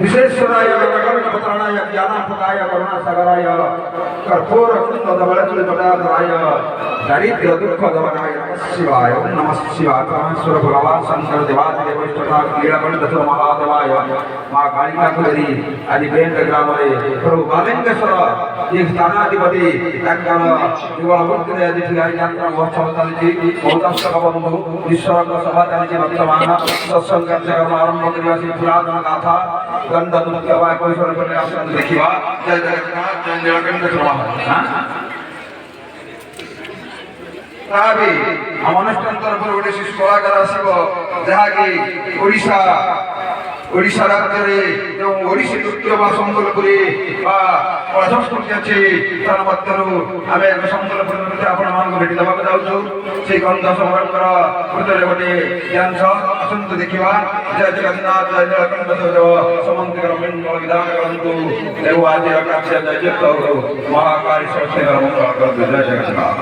विश्वेश्वराय वरकर्णपत्राणाय ज्ञानार्थकाय करुणासागराय कर्पूरकुण्डधवलतुलितटाधराय दारिद्र्यदुःखदमनाय नमः शिवाय ओं नमः शिवाय परमेश्वर भगवान शंकर देवादिदेवष्टता नीलकंठ महादेवाय माँ कालिका कुलरी आदि बेंद ग्राम प्रभु बालेश्वर एक स्थानाधिपति युवमूर्ति आदि यात्रा महोत्सव चलती बहुदर्शक बंधु ईश्वर सभा चलती वर्तमान सत्संग कार्यक्रम आरंभ करवा पुरातन गाथा गंध दुर्गवा कैश्वर देखा जय जगन्नाथ जय नीलकंठ ताभी हम अनुष्ठान तरफ गोटे शिशु कलाकार आसब जहाँकि ओडिशा ओडिशा राज्य में जो ओडिसी नृत्य संबलपुरी संस्कृति अच्छी तार मध्य आम संबलपुरी नृत्य आपण भेटी देवा जाऊँ से गंध समर कृत गोटे डांस आसतु देखा जय जगन्नाथ जय नीलकंठ समस्त मंगल विधान करूँ देव आज कार्य जय महाकाली सरस्वती मंगल जय जगन्नाथ